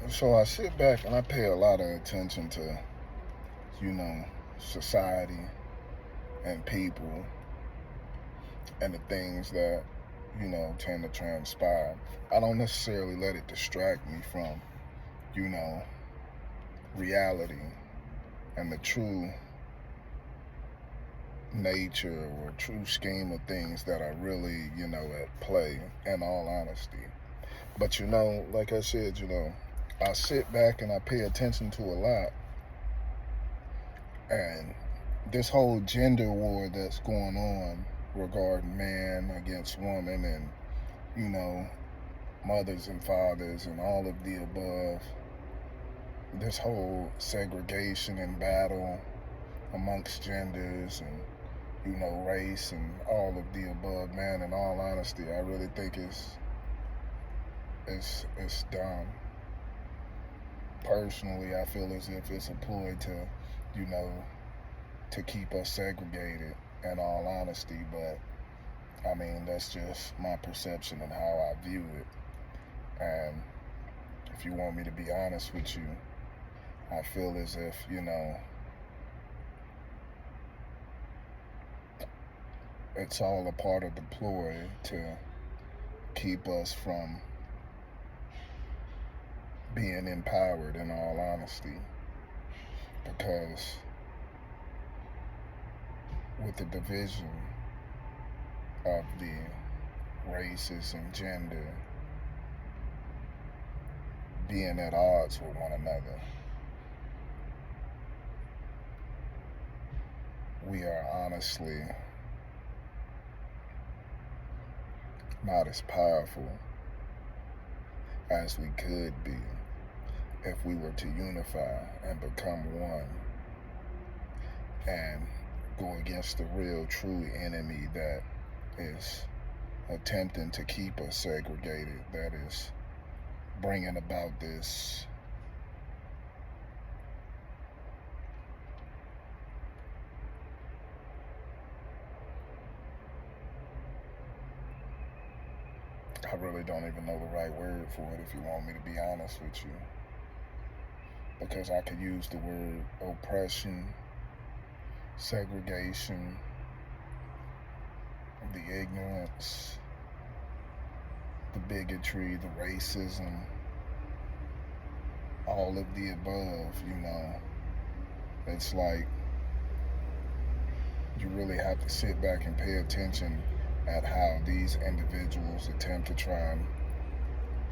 So I sit back and I pay a lot of attention to, society and people and the things that, tend to transpire. I don't necessarily let it distract me from, you know, reality and the true nature or true scheme of things that are really, at play, in all honesty. But, like I said, I sit back and I pay attention to a lot. And this whole gender war that's going on regarding man against woman and, you know, mothers and fathers and all of the above, this whole segregation and battle amongst genders and, race and all of the above, man, in all honesty, I really think it's dumb. Personally, I feel as if it's a ploy to, you know, to keep us segregated, in all honesty, but I mean, that's just my perception and how I view it. And if you want me to be honest with you, I feel as if, it's all a part of the ploy to keep us from being empowered, in all honesty. Because with the division of the races and gender being at odds with one another, we are honestly not as powerful as we could be if we were to unify and become one and go against the real true enemy that is attempting to keep us segregated, that is bringing about this I really don't even know the right word for it, if you want me to be honest with you, because I could use the word oppression, segregation, the ignorance, the bigotry, the racism, all of the above. It's like you really have to sit back and pay attention at how these individuals attempt to try and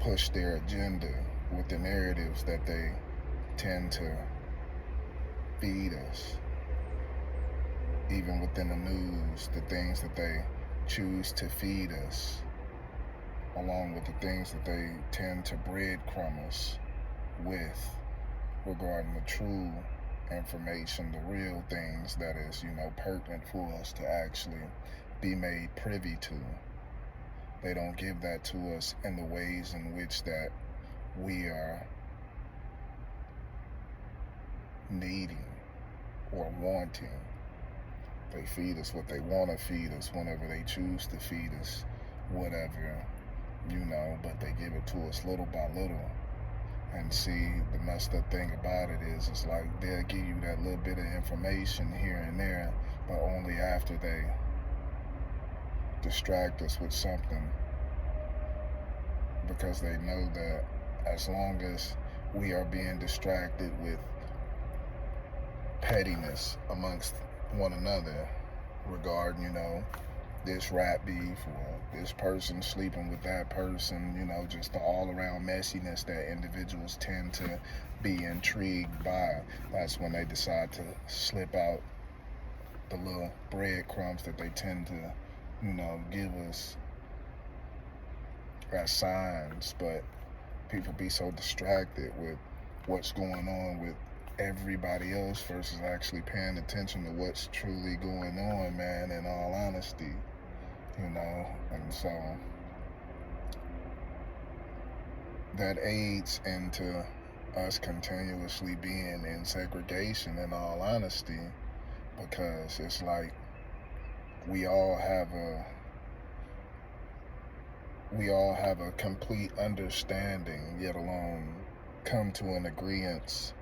push their agenda with the narratives that they tend to feed us. Even within the news, the things that they choose to feed us, along with the things that they tend to breadcrumb us with regarding the true information, the real things that is, pertinent for us to actually be made privy to. They don't give that to us in the ways in which that we are needing or wanting. They feed us what they want to feed us whenever they choose to feed us whatever, but they give it to us little by little. And see, the messed up thing about it is, it's like they'll give you that little bit of information here and there, but only after they distract us with something, because they know that as long as we are being distracted with pettiness amongst one another regarding, this rap beef or this person sleeping with that person, just the all-around messiness that individuals tend to be intrigued by. That's when they decide to slip out the little breadcrumbs that they tend to, give us as signs. But people be so distracted with what's going on with everybody else versus actually paying attention to what's truly going on, man, in all honesty. And so that aids into us continuously being in segregation, in all honesty, because it's like we all have a complete understanding, yet alone come to an agreement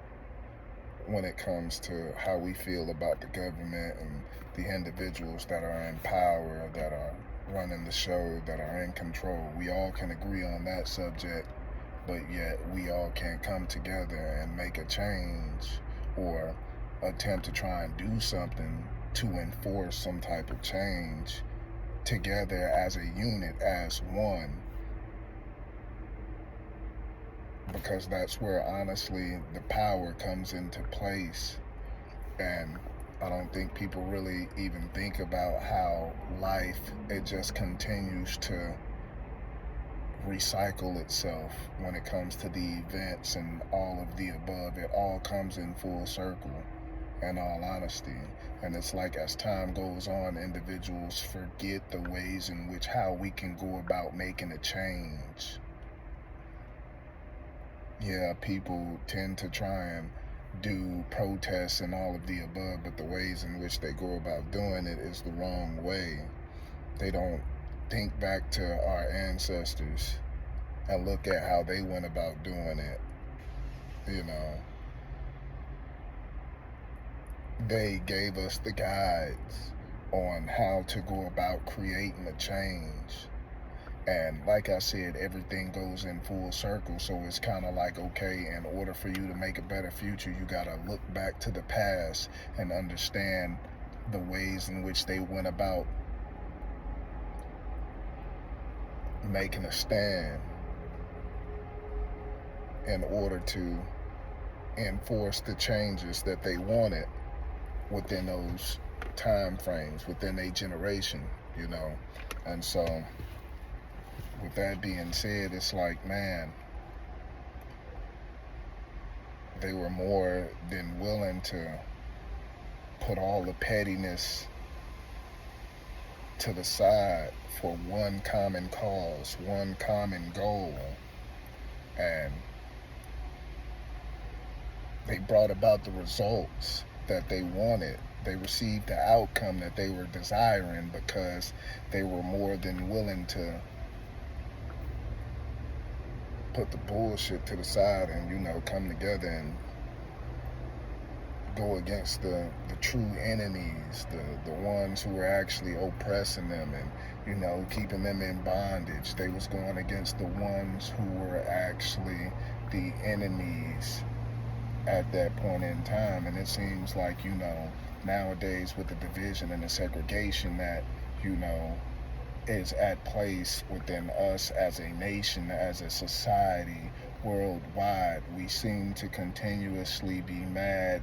when it comes to how we feel about the government and the individuals that are in power, that are running the show, that are in control. We all can agree on that subject, but yet we all can't come together and make a change or attempt to try and do something to enforce some type of change together as a unit, as one. Because that's where honestly the power comes into place. And I don't think people really even think about how life, it just continues to recycle itself when it comes to the events and all of the above. It all comes in full circle, in all honesty. And it's like as time goes on, individuals forget the ways in which how we can go about making a change. Yeah, people tend to try and do protests and all of the above, but the ways in which they go about doing it is the wrong way. They don't think back to our ancestors and look at how they went about doing it. You know, they gave us the guides on how to go about creating a change. And like I said, everything goes in full circle. So it's kind of like, okay, in order for you to make a better future, you got to look back to the past and understand the ways in which they went about making a stand in order to enforce the changes that they wanted within those time frames, within a generation, you know. And so with that being said, it's like, man, they were more than willing to put all the pettiness to the side for one common cause, one common goal. And they brought about the results that they wanted. They received the outcome that they were desiring because they were more than willing to put the bullshit to the side and, you know, come together and go against the true enemies, the ones who were actually oppressing them and, you know, keeping them in bondage. They was going against the ones who were actually the enemies at that point in time. And it seems like, you know, nowadays with the division and the segregation that, you know, is at place within us as a nation, as a society, worldwide, we seem to continuously be mad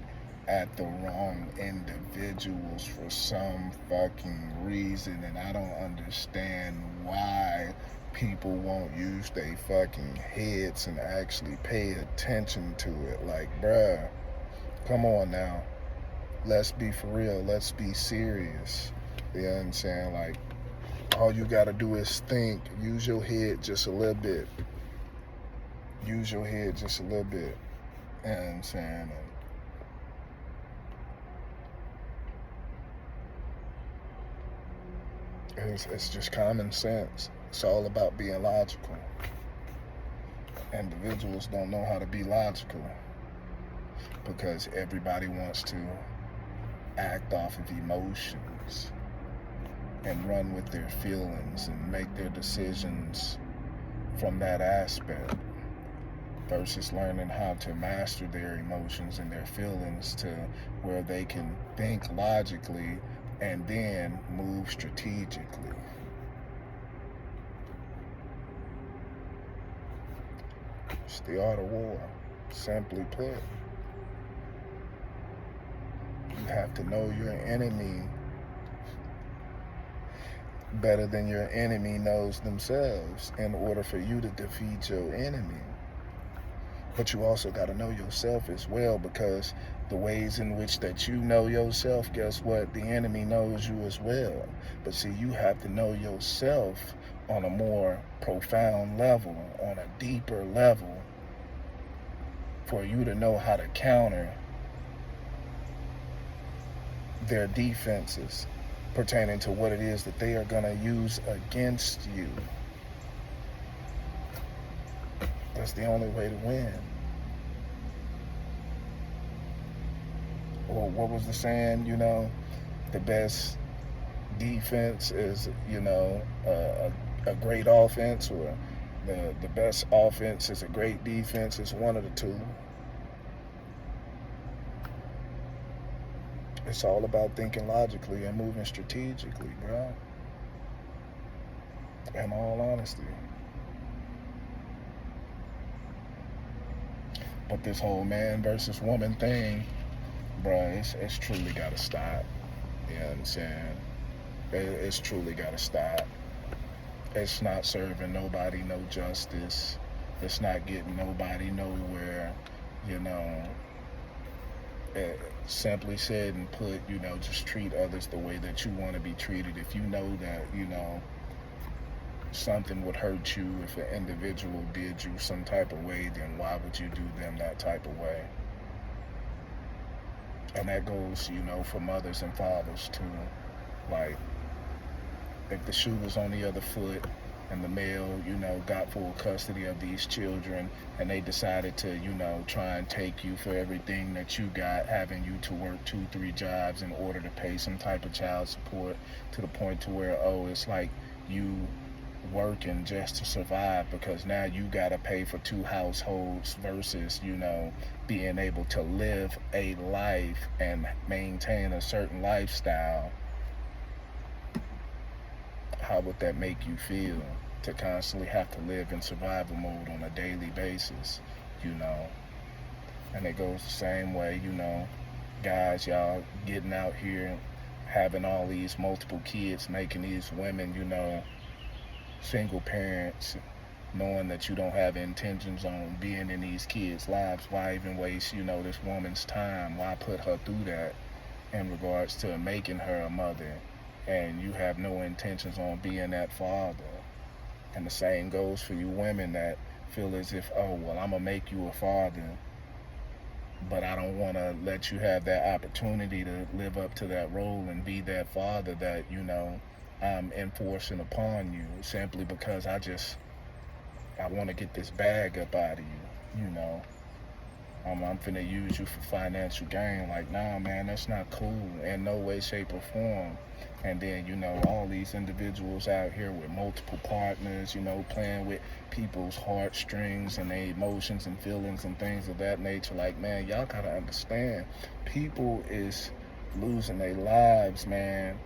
at the wrong individuals for some fucking reason, and I don't understand why people won't use their fucking heads and actually pay attention to it. Like, bruh, come on now. Let's be for real. Let's be serious. You know what I'm saying? Like, all you gotta do is think. Use your head just a little bit. Use your head just a little bit. You know what I'm saying? And it's just common sense. It's all about being logical. Individuals don't know how to be logical because everybody wants to act off of emotions and run with their feelings and make their decisions from that aspect versus learning how to master their emotions and their feelings to where they can think logically and then move strategically. It's the art of war, simply put. You have to know your enemy better than your enemy knows themselves in order for you to defeat your enemy. But you also got to know yourself as well, because the ways in which that you know yourself, guess what? The enemy knows you as well. But see, you have to know yourself on a more profound level, on a deeper level, for you to know how to counter their defenses pertaining to what it is that they are going to use against you. That's the only way to win. what was the saying? The best defense is, a great offense, or the best offense is a great defense. It's one of the two. It's all about thinking logically and moving strategically, bro. In all honesty. But this whole man versus woman thing, bro, it's truly gotta stop. You know what I'm saying? It's truly gotta stop. It's not serving nobody no justice. It's not getting nobody nowhere. You know, simply said and put, just treat others the way that you want to be treated. If you know that, something would hurt you if an individual did you some type of way, then why would you do them that type of way? And that goes, for mothers and fathers too. Like, if the shoe was on the other foot and the male, got full custody of these children, and they decided to, try and take you for everything that you got, having you to work 2-3 jobs in order to pay some type of child support, to the point to where, it's like you working just to survive, because now you got to pay for 2 households versus, being able to live a life and maintain a certain lifestyle. How would that make you feel, to constantly have to live in survival mode on a daily basis, And it goes the same way, guys, y'all getting out here, having all these multiple kids, making these women, single parents, knowing that you don't have intentions on being in these kids' lives. Why even waste, this woman's time? Why put her through that in regards to making her a mother, and you have no intentions on being that father? And the same goes for you women that feel as if, I'm gonna make you a father, but I don't want to let you have that opportunity to live up to that role and be that father that, I'm enforcing upon you, simply because I want to get this bag up out of you, I'm finna use you for financial gain. Like, nah, man, that's not cool in no way, shape, or form. And then, all these individuals out here with multiple partners, playing with people's heartstrings and their emotions and feelings and things of that nature. Like, man, y'all gotta understand, people is losing their lives, man,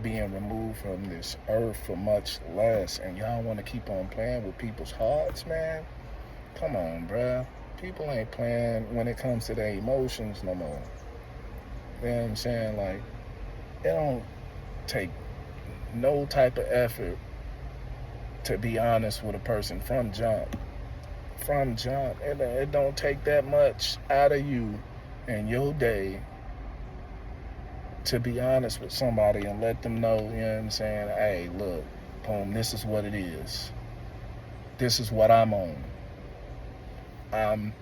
being removed from this earth for much less. And y'all want to keep on playing with people's hearts, man? Come on, bruh. People ain't playing when it comes to their emotions no more. You know what I'm saying? Like, it don't take no type of effort to be honest with a person from jump. It don't take that much out of you in your day to be honest with somebody and let them know, you know what I'm saying? Hey, look, boom, this is what it is. This is what I'm on. I'm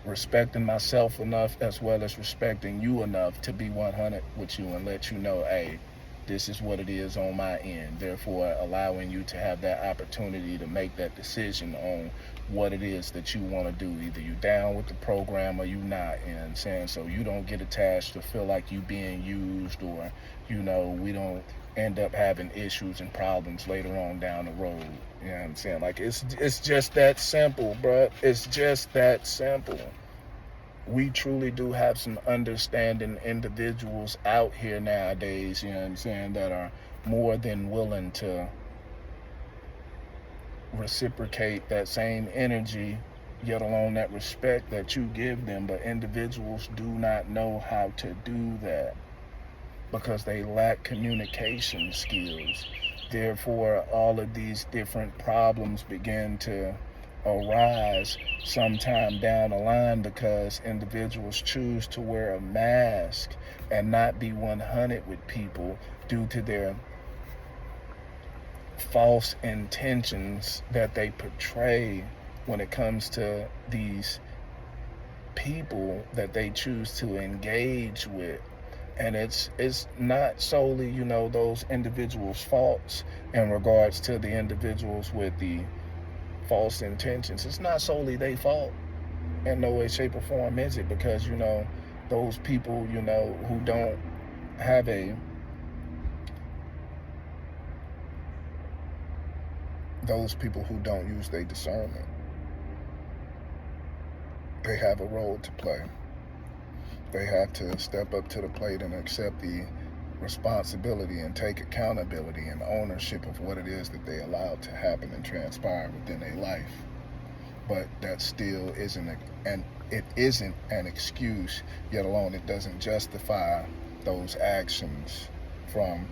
respecting myself enough, as well as respecting you enough, to be 100 with you and let you know, hey, this is what it is on my end. Therefore, allowing you to have that opportunity to make that decision on what it is that you want to do. Either you down with the program or you not, you know what I'm saying? So you don't get attached or feel like you being used, or, we don't end up having issues and problems later on down the road. You know what I'm saying? Like, it's just that simple, bro. It's just that simple. We truly do have some understanding individuals out here nowadays, you know what I'm saying, that are more than willing to reciprocate that same energy, yet alone that respect that you give them. But individuals do not know how to do that because they lack communication skills. Therefore, all of these different problems begin to arise sometime down the line, because individuals choose to wear a mask and not be 100 with people due to their false intentions that they portray when it comes to these people that they choose to engage with. And it's not solely, those individuals' faults in regards to the individuals with the false intentions. It's not solely their fault in no way, shape, or form, is it? Because, those people, you know, who don't have those people who don't use their discernment. They have a role to play. They have to step up to the plate and accept the responsibility and take accountability and ownership of what it is that they allowed to happen and transpire within their life. But that still isn't it isn't an excuse, yet alone it doesn't justify those actions from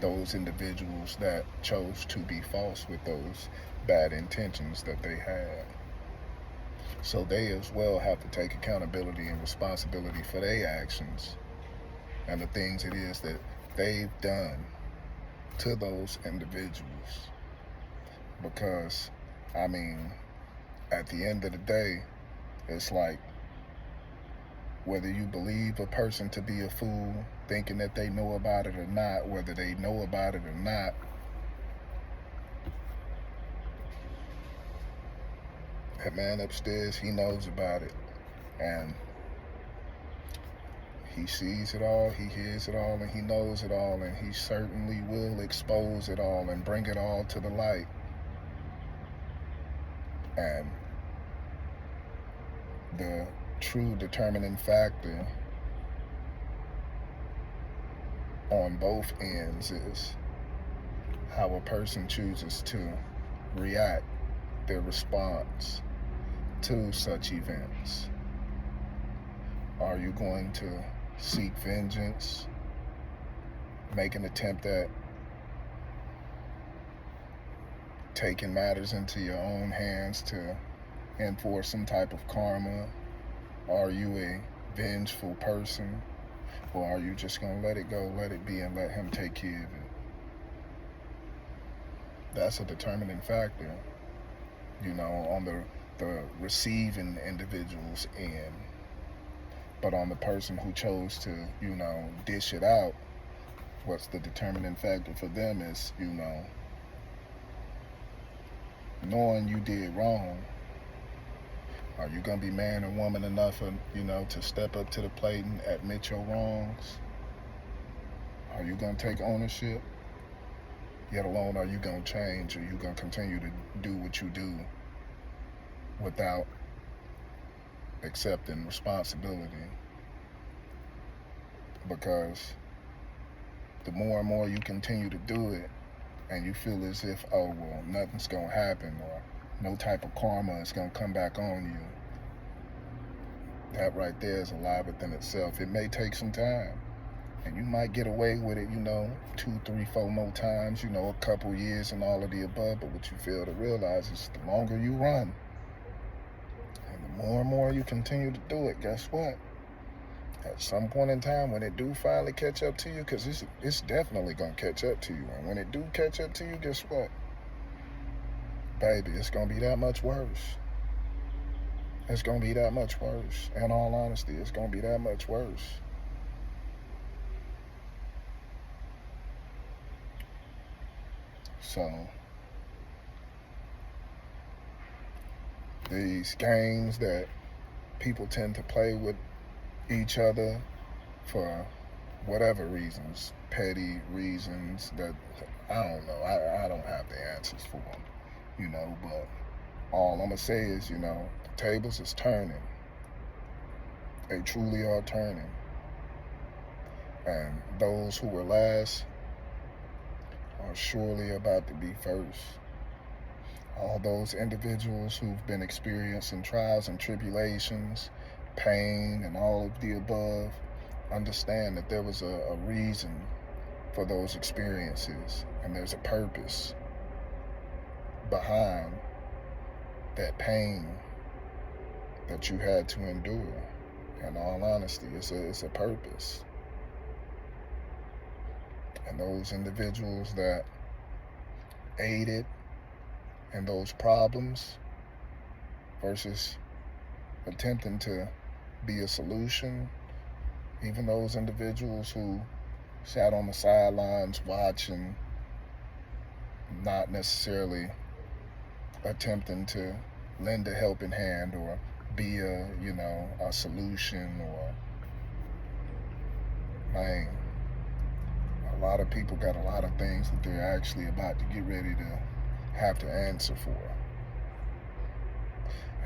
those individuals that chose to be false with those bad intentions that they had. So they as well have to take accountability and responsibility for their actions and the things it is that they've done to those individuals. Because, I mean, at the end of the day, it's like, whether you believe a person to be a fool, thinking that they know about it or not, whether they know about it or not, that man upstairs, he knows about it. And he sees it all, he hears it all, and he knows it all, and he certainly will expose it all and bring it all to the light. And the true determining factor on both ends is how a person chooses to react, their response to such events. Are you going to seek vengeance, make an attempt at taking matters into your own hands to enforce some type of karma? Are you a vengeful person? Or are you just going to let it go, let it be, and let him take care of it? That's a determining factor, you know, on the receiving individual's end. But on the person who chose to, you know, dish it out, what's the determining factor for them is, you know, knowing you did wrong. Are you going to be man or woman enough, you know, to step up to the plate and admit your wrongs? Are you going to take ownership? Yet alone, are you going to change, or are you going to continue to do what you do without accepting responsibility? Because the more and more you continue to do it, and you feel as if, oh, well, nothing's going to happen, or no type of karma is going to come back on you, that right there is a lie within itself. It may take some time, and you might get away with it, you know, 2, 3, 4 more times, you know, a couple years and all of the above. But what you fail to realize is the longer you run and the more and more you continue to do it, guess what? At some point in time, when it do finally catch up to you, because it's definitely going to catch up to you. And when it do catch up to you, guess what? Baby, it's going to be that much worse. It's going to be that much worse. In all honesty, it's going to be that much worse. So, these games that people tend to play with each other for whatever reasons, petty reasons that I don't know. I don't have the answers for them, you know, but all I'm going to say is, you know, the tables is turning. They truly are turning. And those who were last are surely about to be first. All those individuals who've been experiencing trials and tribulations, pain, and all of the above, understand that there was a reason for those experiences, and there's a purpose behind that pain that you had to endure. In all honesty, it's a purpose. And those individuals that aided in those problems versus attempting to be a solution, even those individuals who sat on the sidelines watching, not necessarily attempting to lend a helping hand or be a, you know, a solution or Man, a lot of people got a lot of things that they're actually about to get ready to have to answer for.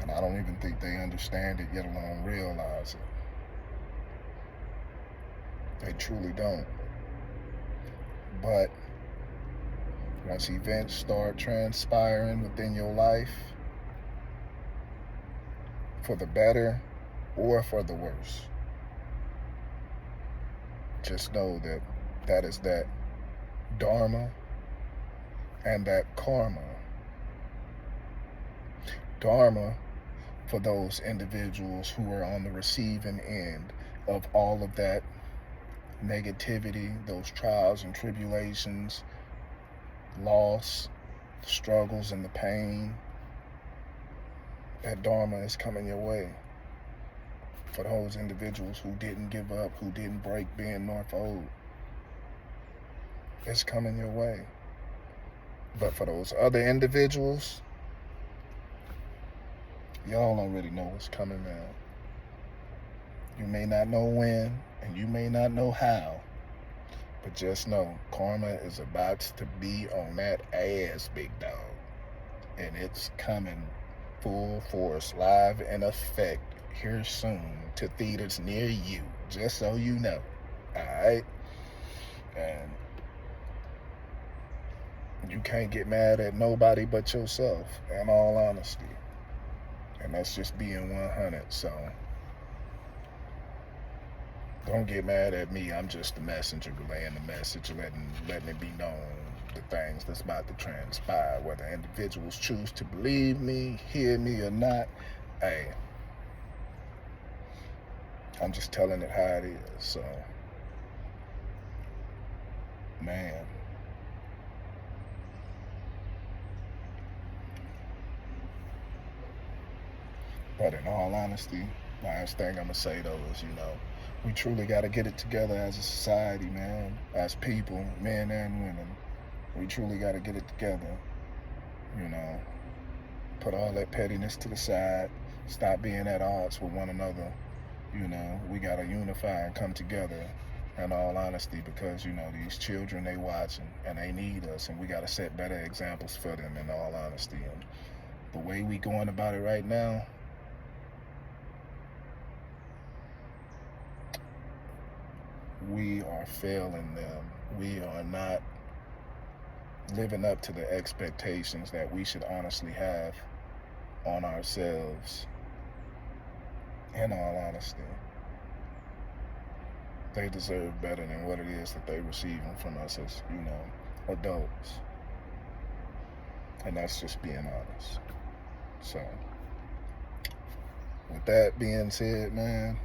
And I don't even think they understand it, yet alone realize it. They truly don't. But once events start transpiring within your life, for the better or for the worse, just know that that is that dharma and that karma. Dharma for those individuals who are on the receiving end of all of that negativity, those trials and tribulations, loss, the struggles and the pain. That dharma is coming your way. For those individuals who didn't give up, who didn't break being North Ode, it's coming your way. But for those other individuals, y'all already know what's coming, man. You may not know when, and you may not know how, but just know karma is about to be on that ass, big dog. And it's coming full force, live in effect, here soon, to theaters near you, just so you know. Alright? And you can't get mad at nobody but yourself, in all honesty. And that's just being 100. So don't get mad at me. I'm just the messenger relaying the message, letting it be known the things that's about to transpire. Whether individuals choose to believe me, hear me or not, hey, I'm just telling it how it is. So, man. But in all honesty, last thing I'm going to say, though, is, we truly got to get it together as a society, man. As people, men and women. We truly got to get it together. Put all that pettiness to the side. Stop being at odds with one another. We got to unify and come together, in all honesty, because, these children, they watching and they need us, and we got to set better examples for them, in all honesty. And the way we going about it right now, we are failing them. We are not living up to the expectations that we should honestly have on ourselves, in all honesty. They deserve better than what it is that they're receiving from us as, adults. And that's just being honest. So, with that being said, man,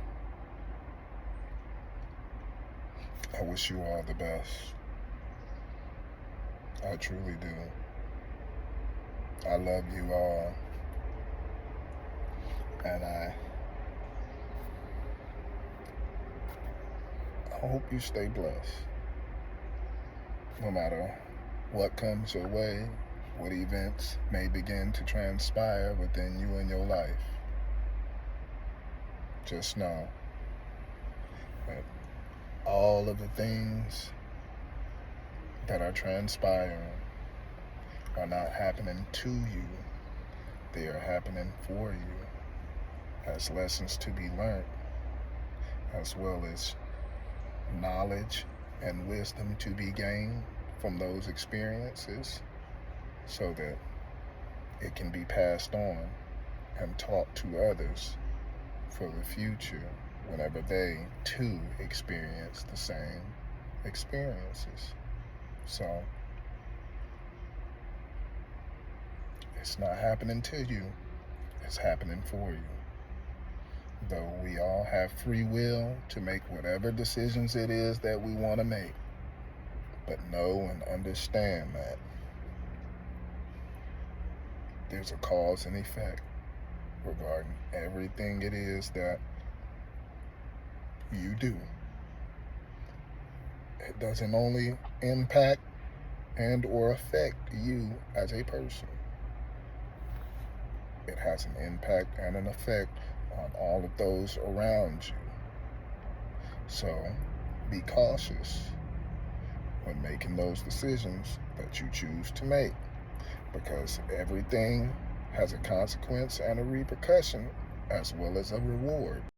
I wish you all the best. I truly do. I love you all. And I hope you stay blessed. No matter what comes your way, what events may begin to transpire within you and your life, just know that all of the things that are transpiring are not happening to you. They are happening for you as lessons to be learned, as well as knowledge and wisdom to be gained from those experiences, so that it can be passed on and taught to others for the future whenever they too experience the same experiences. So it's not happening to you, it's happening for you. Though we all have free will to make whatever decisions it is that we want to make. But know and understand that there's a cause and effect regarding everything it is that you do. It doesn't only impact and or affect you as a person. It has an impact and an effect on all of those around you. So be cautious when making those decisions that you choose to make, because everything has a consequence and a repercussion as well as a reward.